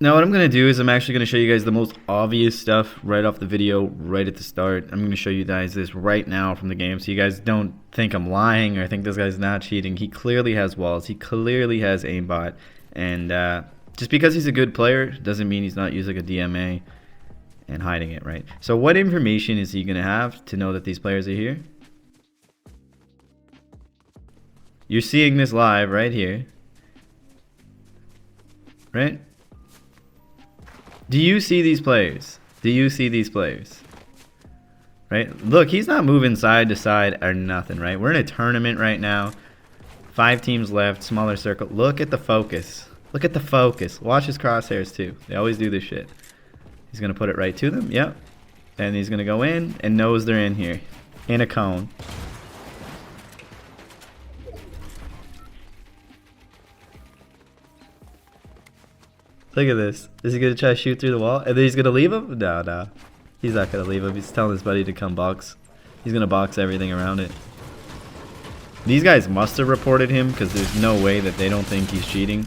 Now what I'm going to do is I'm actually going to show you guys the most obvious stuff right off the video, right at the start. I'm going to show you guys this right now from the game so you guys don't think I'm lying or think this guy's not cheating. He clearly has walls. He clearly has aimbot. And just because he's a good player doesn't mean he's not using a DMA and hiding it, right? So what information is he going to have to know that these players are here? You're seeing this live right here. Right? Do you see these players? Do you see these players? Right? Look, he's not moving side to side or nothing, right? We're in a tournament right now. 5 teams left, smaller circle. Look at the focus. Look at the focus. Watch his crosshairs too. They always do this shit. He's going to put it right to them. Yep. And he's going to go in and knows they're in here. In a cone. Look at this. Is he going to try to shoot through the wall? And then he's going to leave him? No, no. He's not going to leave him. He's telling his buddy to come box. He's going to box everything around it. These guys must have reported him because there's no way that they don't think he's cheating.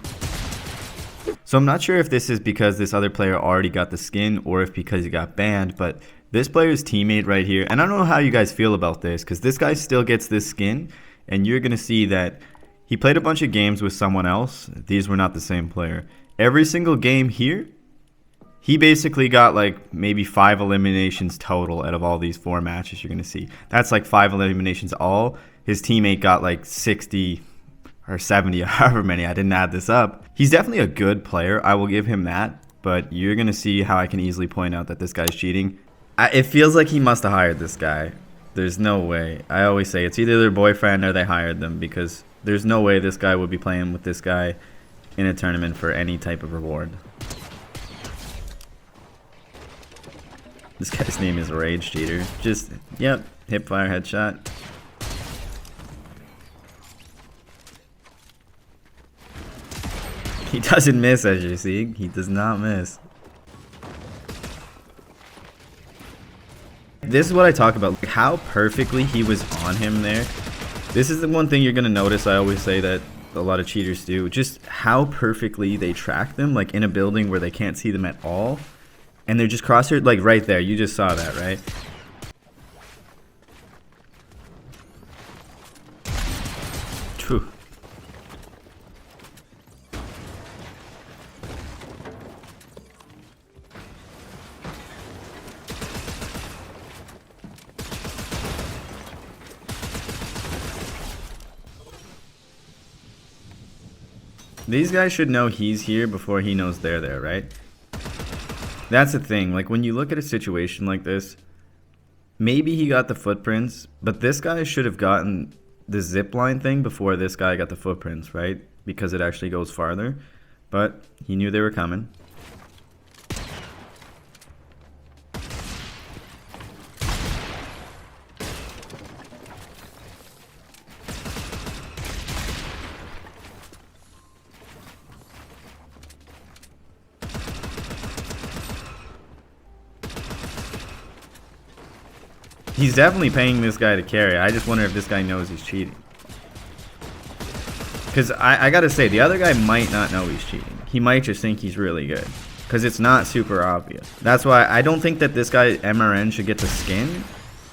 So I'm not sure if this is because this other player already got the skin or if because he got banned, but this player's teammate right here, and I don't know how you guys feel about this because this guy still gets this skin, and you're going to see that he played a bunch of games with someone else. These were not the same player. Every single game here, he basically got like maybe 5 eliminations total out of all these 4 matches you're going to see. That's like 5 eliminations all. His teammate got like 60 or 70 or however many. I didn't add this up. He's definitely a good player. I will give him that. But you're going to see how I can easily point out that this guy's cheating. It feels like he must have hired this guy. There's no way. I always say it's either their boyfriend or they hired them because there's no way this guy would be playing with this guy in a tournament for any type of reward. This guy's name is Rage Cheater. Just, yep, hip fire headshot. He doesn't miss, as you're seeing. He does not miss. This is what I talk about. Like how perfectly he was on him there. This is the one thing you're going to notice. I always say that a lot of cheaters do. Just how perfectly they track them. Like in a building where they can't see them at all. And they're just crosshaired like right there. You just saw that, right? True. These guys should know he's here before he knows they're there, right? That's the thing. Like when you look at a situation like this, maybe he got the footprints, but this guy should have gotten the zip line thing before this guy got the footprints, right? Because it actually goes farther. But he knew they were coming. He's definitely paying this guy to carry. I just wonder if this guy knows he's cheating. Because I gotta say, the other guy might not know he's cheating. He might just think he's really good. Because it's not super obvious. That's why I don't think that this guy, MRN, should get the skin.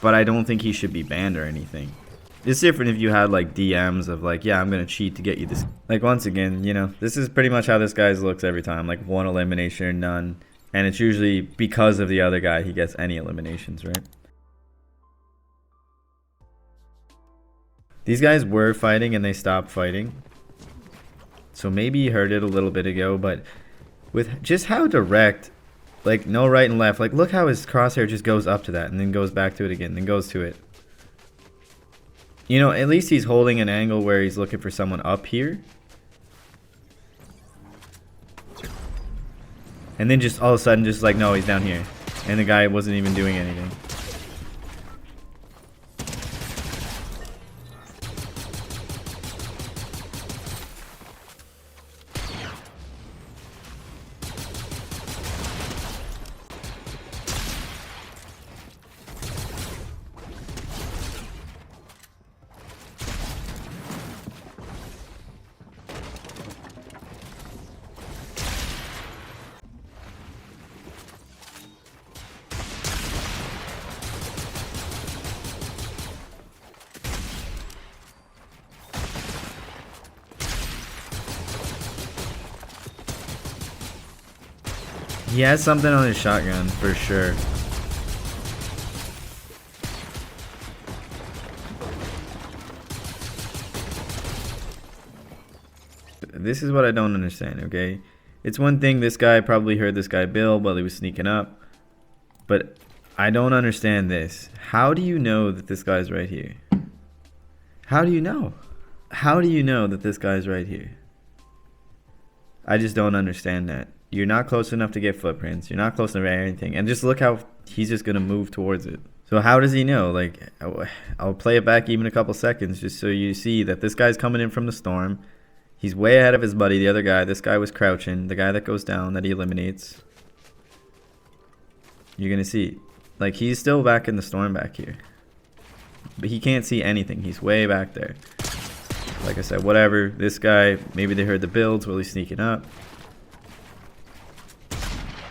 But I don't think he should be banned or anything. It's different if you had like DMs of like, yeah, I'm gonna cheat to get you this. Like once again, you know, this is pretty much how this guy's looks every time. Like 1 elimination or none. And it's usually because of the other guy he gets any eliminations, right? These guys were fighting and they stopped fighting. So maybe you heard it a little bit ago, but with just how direct, like no right and left, like look how his crosshair just goes up to that and then goes back to it again, then goes to it. You know, at least he's holding an angle where he's looking for someone up here. And then just all of a sudden just like, no, he's down here. And the guy wasn't even doing anything. He has something on his shotgun for sure. This is what I don't understand, okay? It's one thing this guy probably heard this guy build while he was sneaking up, but I don't understand this. How do you know that this guy's right here? How do you know? How do you know that this guy's right here? I just don't understand that. You're not close enough to get footprints. You're not close enough to anything. And just look how he's just going to move towards it. So how does he know? Like, I'll play it back even a couple seconds just so you see that this guy's coming in from the storm. He's way ahead of his buddy, the other guy. This guy was crouching. The guy that goes down that he eliminates. You're going to see. Like, he's still back in the storm back here. But he can't see anything. He's way back there. Like I said, whatever. This guy, maybe they heard the builds while he's sneaking up.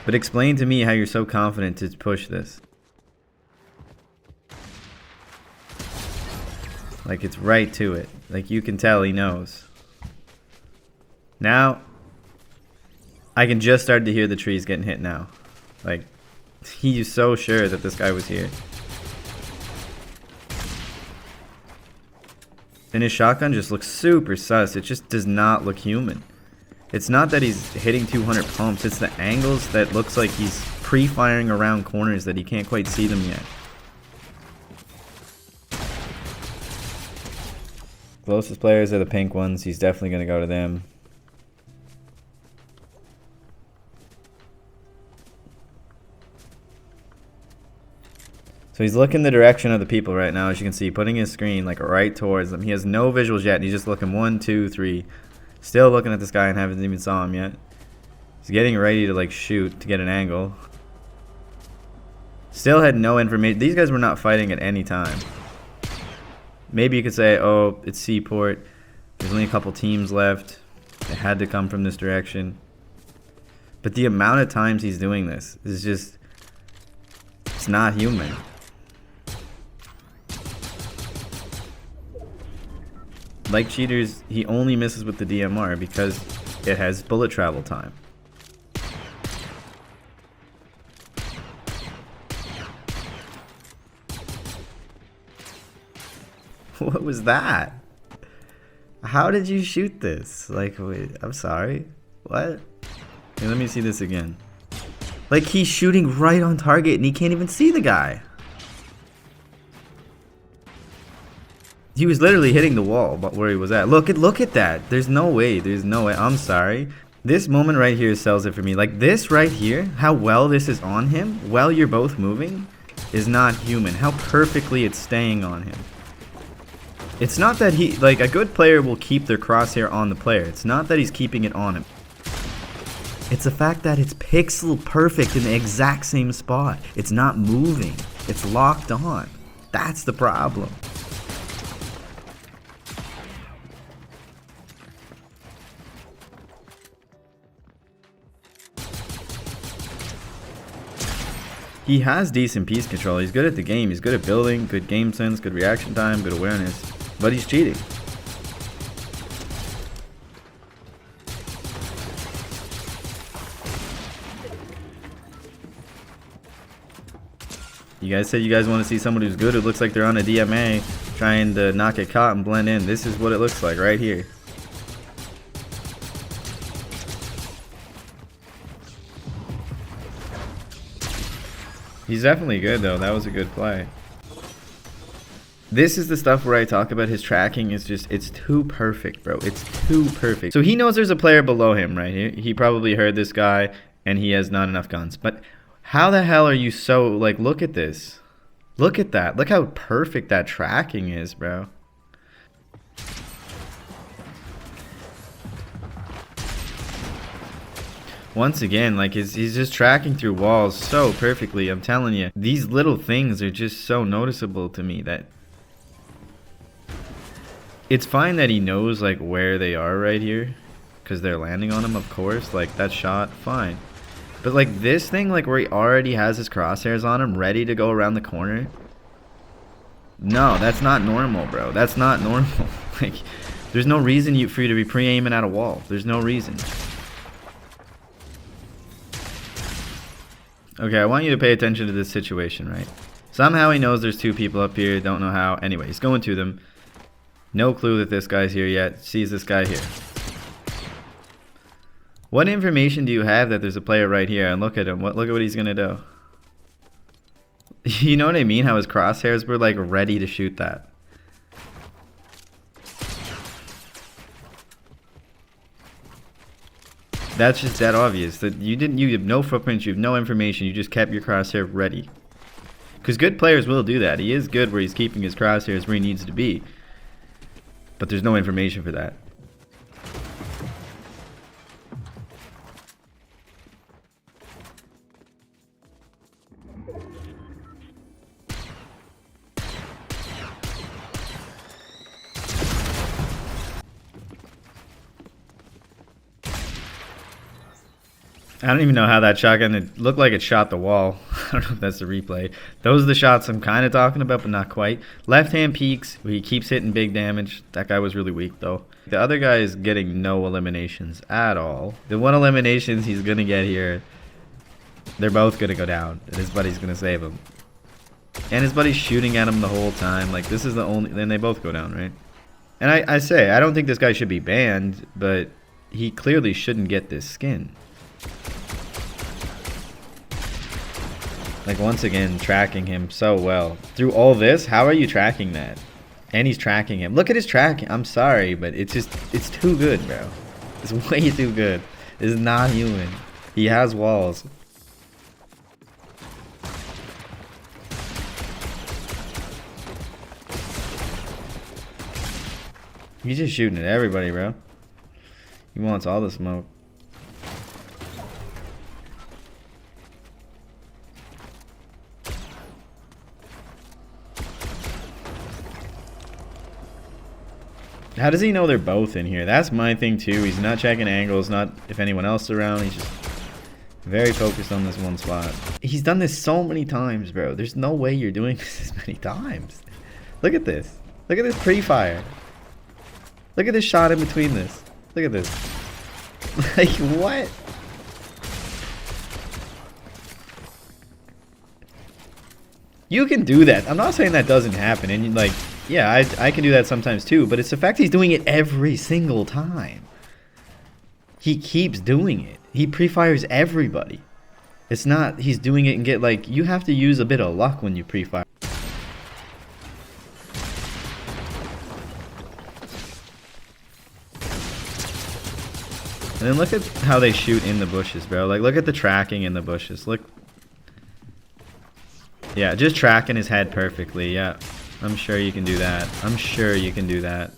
But explain to me how you're so confident to push this. Like, it's right to it. Like, you can tell he knows. Now, I can just start to hear the trees getting hit now. Like, he's so sure that this guy was here. And his shotgun just looks super sus. It just does not look human. It's not that he's hitting 200 pumps. It's the angles that looks like he's pre-firing around corners that he can't quite see them yet. Closest players are the pink ones. He's definitely going to go to them. So he's looking the direction of the people right now, as you can see, putting his screen like right towards them. He has no visuals yet, and he's just looking 1, 2, 3. Still looking at this guy and haven't even saw him yet. He's getting ready to like shoot to get an angle. Still had no information. These guys were not fighting at any time. Maybe you could say, oh, it's Seaport. There's only a couple teams left. It had to come from this direction. But the amount of times he's doing this is just, it's not human. Like cheaters, he only misses with the DMR because it has bullet travel time. What was that? How did you shoot this? Like, wait, I'm sorry. What? Hey, let me see this again. Like, he's shooting right on target and he can't even see the guy. He was literally hitting the wall where he was at. Look at that. There's no way. There's no way. I'm sorry. This moment right here sells it for me. Like, this right here, how well this is on him while you're both moving is not human. How perfectly it's staying on him. It's not that he, like, a good player will keep their crosshair on the player. It's not that he's keeping it on him. It's the fact that it's pixel perfect in the exact same spot. It's not moving. It's locked on. That's the problem. He has decent piece control. He's good at the game. He's good at building, good game sense, good reaction time, good awareness. But he's cheating. You guys said you guys want to see someone who's good, who looks like they're on a DMA, trying to not get caught and blend in. This is what it looks like right here. He's definitely good though. That was a good play. This is the stuff where I talk about his tracking is just, it's too perfect, bro. It's too perfect. So he knows there's a player below him, right? He probably heard this guy and he has not enough guns. But how the hell are you so, like, look at this. Look at that. Look how perfect that tracking is, bro. Once again, like, he's just tracking through walls so perfectly. I'm telling you, these little things are just so noticeable to me that it's fine that he knows, like, where they are right here because they're landing on him, of course. Like, that shot, fine. But, like, this thing, like, where he already has his crosshairs on him, ready to go around the corner. No, that's not normal, bro. That's not normal. Like, there's no reason for you to be pre-aiming at a wall. There's no reason. Okay, I want you to pay attention to this situation, right? Somehow he knows there's 2 people up here. Don't know how. Anyway, he's going to them. No clue that this guy's here yet. Sees this guy here. What information do you have that there's a player right here? And look at him. Look at what he's gonna do. You know what I mean? How his crosshairs were like ready to shoot that. That's just that obvious. That you have no footprints, you have no information, you just kept your crosshair ready. Because good players will do that. He is good where he's keeping his crosshairs where he needs to be. But there's no information for that. I don't even know how that shotgun, it looked like it shot the wall. I don't know if that's the replay. Those are the shots I'm kind of talking about, but not quite. Left hand peeks, he keeps hitting big damage. That guy was really weak though. The other guy is getting no eliminations at all. The 1 eliminations he's going to get here, they're both going to go down. And his buddy's going to save him. And his buddy's shooting at him the whole time. Like, this is the only, then they both go down, right? And I say, I don't think this guy should be banned, but he clearly shouldn't get this skin. Like, once again, tracking him so well. Through all this, how are you tracking that? And he's tracking him. Look at his tracking. I'm sorry, but it's just, it's too good, bro. It's way too good. It's not human. He has walls. He's just shooting at everybody, bro. He wants all the smoke. How does he know they're both in here? That's my thing too. He's not checking angles, not if anyone else is around. He's just very focused on this one spot. He's done this so many times, bro. There's no way you're doing this as many times. Look at this. Look at this pre-fire. Look at this shot in between this. Look at this. Like, what? You can do that. I'm not saying that doesn't happen. And like, yeah, I can do that sometimes too. But it's the fact he's doing it every single time. He keeps doing it. He pre-fires everybody. It's not he's doing it and get like, you have to use a bit of luck when you pre-fire. And then look at how they shoot in the bushes, bro. Like, look at the tracking in the bushes. Look. Yeah, just tracking his head perfectly. Yeah, I'm sure you can do that. I'm sure you can do that.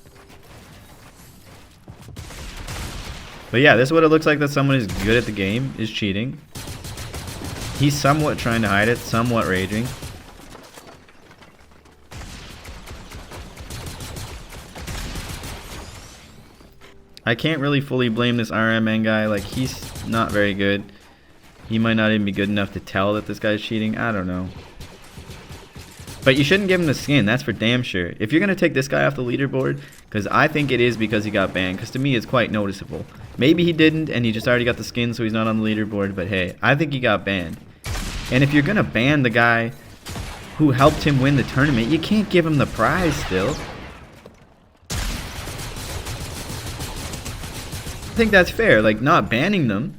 But yeah, this is what it looks like that someone who's good at the game is cheating. He's somewhat trying to hide it, somewhat raging. I can't really fully blame this RMN guy. Like, he's not very good. He might not even be good enough to tell that this guy's cheating. I don't know. But you shouldn't give him the skin. That's for damn sure. If you're going to take this guy off the leaderboard, because I think it is because he got banned. Because to me, it's quite noticeable. Maybe he didn't, and he just already got the skin, so he's not on the leaderboard. But hey, I think he got banned. And if you're going to ban the guy who helped him win the tournament, you can't give him the prize still. I think that's fair. Like, not banning them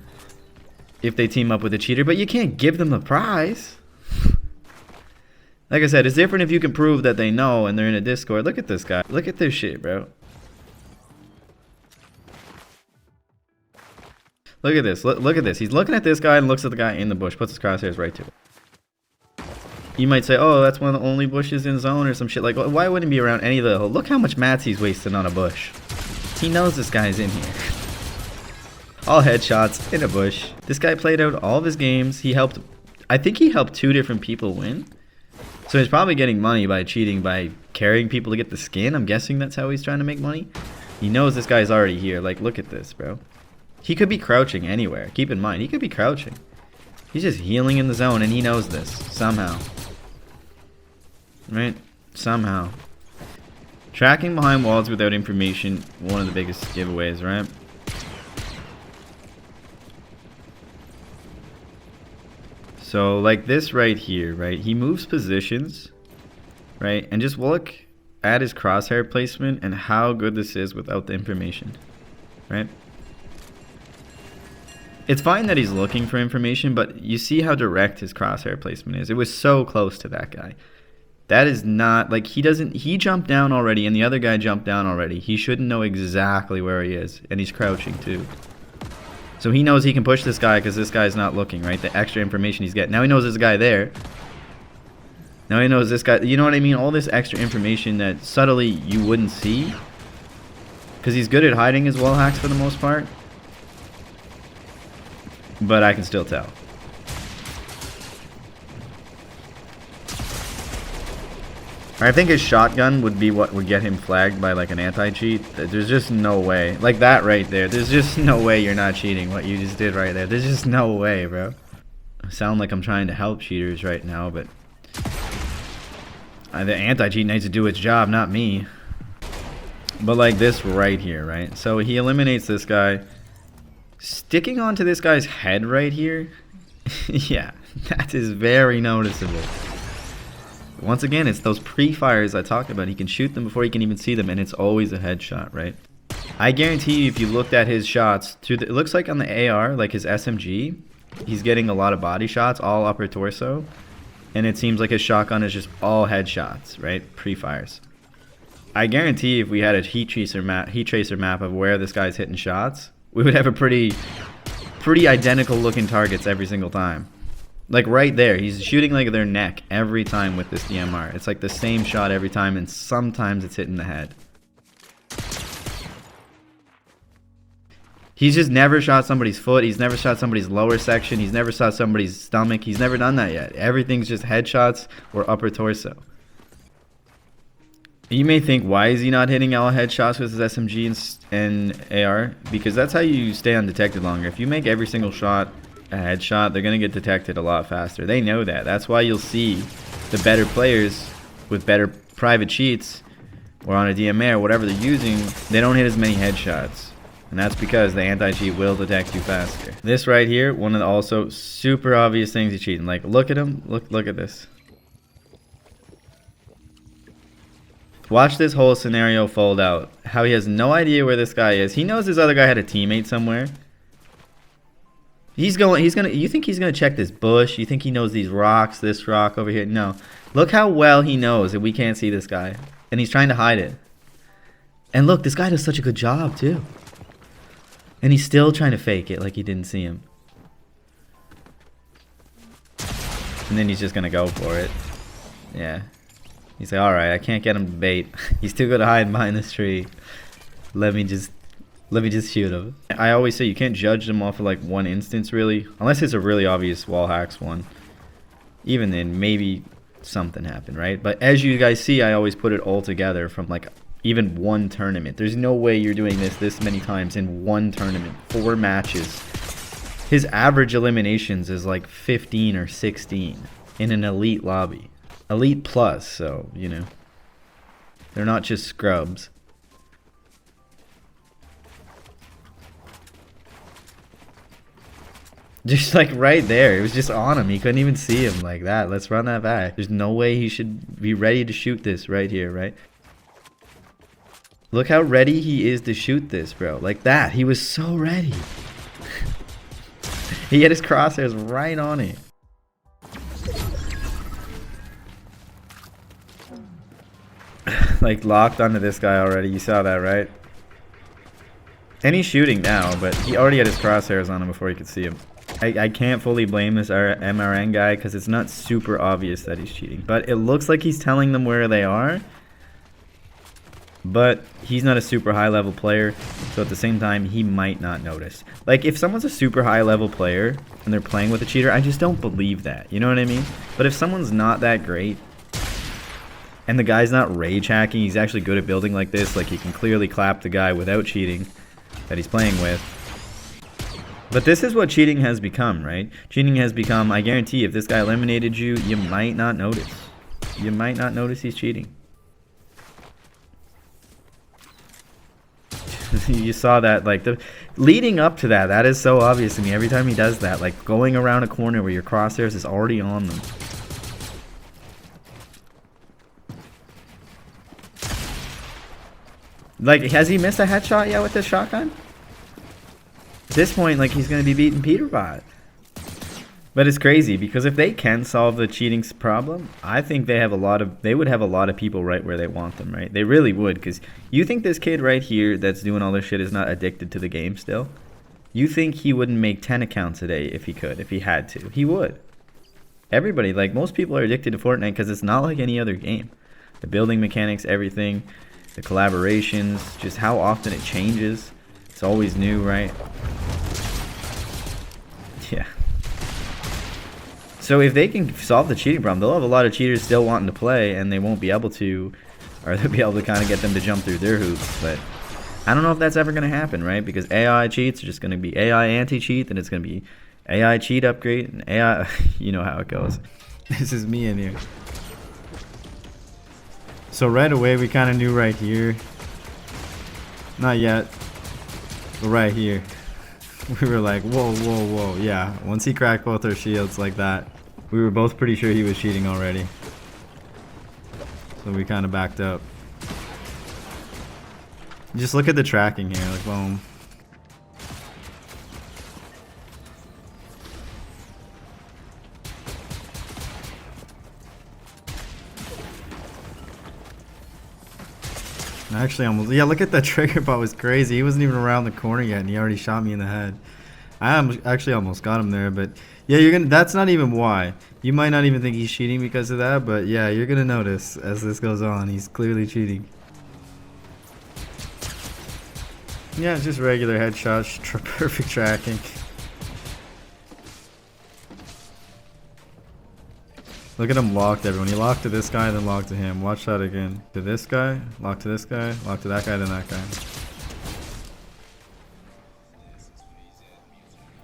if they team up with a cheater, but you can't give them the prize. Like I said, it's different if you can prove that they know and they're in a Discord. Look at this guy. Look at this shit, bro. Look at this. Look at this. He's looking at this guy and looks at the guy in the bush. Puts his crosshairs right to it. You might say, oh, that's one of the only bushes in zone or some shit. Like, why wouldn't he be around any of the... Look how much mats he's wasting on a bush. He knows this guy's in here. All headshots in a bush. This guy played out all of his games. He helped... I think he helped 2 different people win. So he's probably getting money by cheating, by carrying people to get the skin. I'm guessing that's how he's trying to make money. He knows this guy's already here. Like, look at this, bro. He could be crouching anywhere. Keep in mind, he could be crouching. He's just healing in the zone, and he knows this. Somehow. Right? Somehow. Tracking behind walls without information, one of the biggest giveaways, right? So like this right here, right? He moves positions, right? And just look at his crosshair placement and how good this is without the information, right? It's fine that he's looking for information, but you see how direct his crosshair placement is. It was so close to that guy. That is not, like, he jumped down already and the other guy jumped down already. He shouldn't know exactly where he is, and he's crouching too. So he knows he can push this guy because this guy's not looking, right? The extra information he's getting. Now he knows there's a guy there. Now he knows this guy, you know what I mean? All this extra information that subtly you wouldn't see. Because he's good at hiding his wall hacks for the most part. But I can still tell. I think his shotgun would be what would get him flagged by like an anti-cheat. There's just no way. Like that right there. There's just no way you're not cheating what you just did right there. There's just no way, bro. I sound like I'm trying to help cheaters right now, but the anti-cheat needs to do its job, not me. But like this right here, right? So he eliminates this guy. Sticking onto this guy's head right here. Yeah, that is very noticeable. Once again, it's those pre-fires I talked about. He can shoot them before he can even see them, and it's always a headshot, right? I guarantee you, if you looked at his shots, it looks like on the AR, like his SMG, he's getting a lot of body shots, all upper torso, and it seems like his shotgun is just all headshots, right? Pre-fires. I guarantee if we had a heat tracer map of where this guy's hitting shots, we would have a pretty identical looking targets every single time. Like right there, he's shooting like their neck every time with this DMR. It's like the same shot every time, and sometimes it's hitting the head. He's just never shot somebody's foot. He's never shot somebody's lower section. He's never shot somebody's stomach. He's never done that yet. Everything's just headshots or upper torso. You may think, why is he not hitting all headshots with his SMG and AR? Because that's how you stay undetected longer. If you make every single shot a headshot, they're going to get detected a lot faster. They know that. That's why you'll see the better players with better private cheats or on a DMA or whatever they're using, they don't hit as many headshots. And that's because the anti-cheat will detect you faster. This right here, one of the also super obvious things he's cheating. Like, look at him. Look at this. Watch this whole scenario fold out. How he has no idea where this guy is. He knows this other guy had a teammate somewhere. You think he's gonna check this bush? You think he knows these rocks, this rock over here? No. Look how well he knows that we can't see this guy. And he's trying to hide it. And look, this guy does such a good job too. And he's still trying to fake it like he didn't see him. And then he's just gonna go for it. Yeah. He's like, alright, I can't get him to bait. He's too good to hide behind this tree. Let me just shoot him. I always say you can't judge them off of like one instance really, unless it's a really obvious wall hacks one. Even then, maybe something happened, right? But as you guys see, I always put it all together from like even one tournament. There's no way you're doing this many times in one tournament, 4 matches. His average eliminations is like 15 or 16 in an elite lobby. Elite plus, so, you know. They're not just scrubs. Just like right there, it was just on him. He couldn't even see him like that. Let's run that back. There's no way he should be ready to shoot this right here, right? Look how ready he is to shoot this, bro. Like that. He was so ready. He had his crosshairs right on it. Like locked onto this guy already. You saw that, right? And he's shooting now, but he already had his crosshairs on him before he could see him. I can't fully blame this MRN guy because it's not super obvious that he's cheating. But it looks like he's telling them where they are. But he's not a super high level player. So at the same time, he might not notice. Like if someone's a super high level player and they're playing with a cheater, I just don't believe that. You know what I mean? But if someone's not that great and the guy's not rage hacking, he's actually good at building like this. Like he can clearly clap the guy without cheating that he's playing with. But this is what cheating has become, right? Cheating has become, I guarantee if this guy eliminated you, you might not notice. You might not notice he's cheating. You saw that, like, the leading up to that, that is so obvious to me. Every time he does that, like, going around a corner where your crosshairs is already on them. Like, has he missed a headshot yet with this shotgun? At this point, like, he's going to be beating Peterbot. But it's crazy, because if they can solve the cheating problem, I think they would have a lot of people right where they want them, right? They really would, because you think this kid right here that's doing all this shit is not addicted to the game still? You think he wouldn't make 10 accounts a day if he could, if he had to? He would. Everybody, like, most people are addicted to Fortnite because it's not like any other game. The building mechanics, everything, the collaborations, just how often it changes. It's always new, right? Yeah. So if they can solve the cheating problem, they'll have a lot of cheaters still wanting to play, and they won't be able to, or they'll be able to kind of get them to jump through their hoops. But I don't know if that's ever going to happen, right? Because AI cheats are just going to be AI anti-cheat, and it's going to be AI cheat upgrade, and AI, you know how it goes. This is me in here. So right away, we kind of knew right here. Not yet, but right here. We were like, whoa, whoa, whoa. Yeah, once he cracked both our shields like that, we were both pretty sure he was cheating already. So we kind of backed up. Just look at the tracking here, like, boom. Actually, almost, yeah, look at that trigger bot, was crazy. He wasn't even around the corner yet, and he already shot me in the head. I actually almost got him there, but yeah, that's not even why. You might not even think he's cheating because of that, but yeah, you're gonna notice as this goes on, he's clearly cheating. Yeah, it's just regular headshots, perfect tracking. Look at him locked, everyone. He locked to this guy, then locked to him. Watch that again. To this guy, locked to this guy, locked to that guy, then that guy.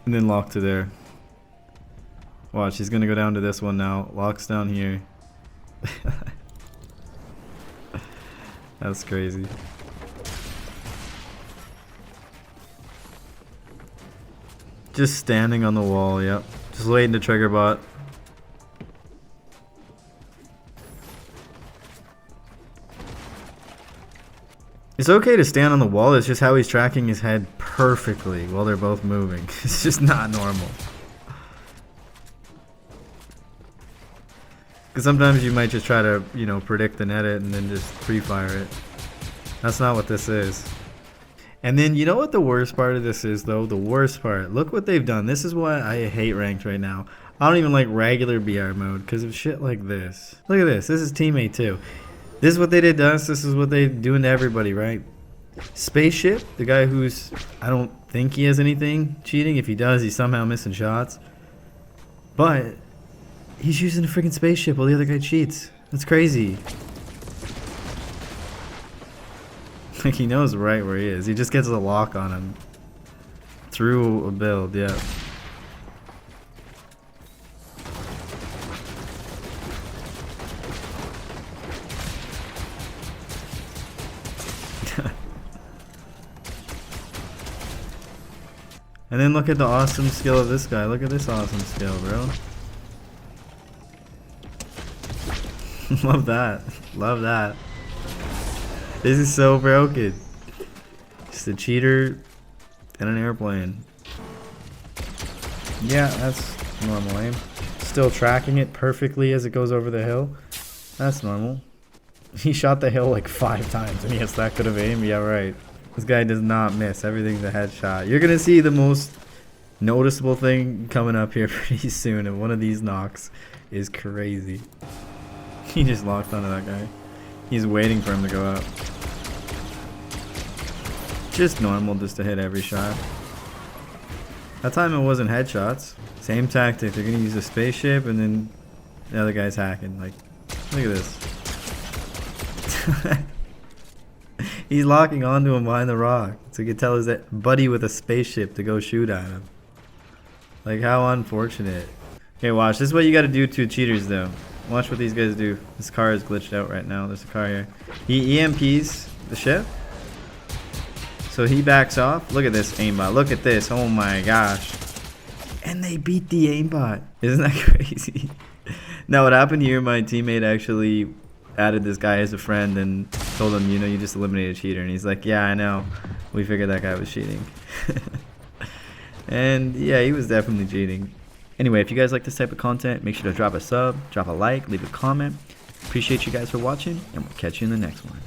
And then locked to there. Watch, he's gonna go down to this one now. Locks down here. That's crazy. Just standing on the wall, yep. Just waiting to trigger bot. It's okay to stand on the wall, it's just how he's tracking his head perfectly while they're both moving. It's just not normal. Because sometimes you might just try to, you know, predict and edit and then just pre-fire it. That's not what this is. And then, you know what the worst part of this is, though? The worst part. Look what they've done. This is why I hate ranked right now. I don't even like regular BR mode because of shit like this. Look at this. This is teammate 2. This is what they did to us. This is what they're doing to everybody, right? Spaceship, the guy who's, I don't think he has anything cheating. If he does, he's somehow missing shots. But he's using a freaking spaceship while the other guy cheats. That's crazy. Like, he knows right where he is. He just gets a lock on him through a build, yeah. And then look at the awesome skill of this guy. Look at this awesome skill, bro. Love that. Love that. This is so broken. Just a cheater in an airplane. Yeah, that's normal aim. Still tracking it perfectly as it goes over the hill. That's normal. He shot the hill like 5 times and he has that good of aim. Yeah, right. This guy does not miss. Everything's a headshot. You're going to see the most noticeable thing coming up here pretty soon. And one of these knocks is crazy. He just locked onto that guy. He's waiting for him to go up. Just normal just to hit every shot. That time it wasn't headshots. Same tactic. They're going to use a spaceship and then the other guy's hacking. Like, look at this. He's locking onto him behind the rock. So you can tell his buddy with a spaceship to go shoot at him. Like, how unfortunate. Okay, watch. This is what you got to do to cheaters, though. Watch what these guys do. This car is glitched out right now. There's a car here. He EMPs the ship. So he backs off. Look at this aimbot. Look at this. Oh my gosh. And they beat the aimbot. Isn't that crazy? Now what happened here, my teammate actually added this guy as a friend and told him, you know, you just eliminated a cheater. And he's like, yeah, I know. We figured that guy was cheating. And yeah, he was definitely cheating. Anyway, if you guys like this type of content, make sure to drop a sub, drop a like, leave a comment. Appreciate you guys for watching, and we'll catch you in the next one.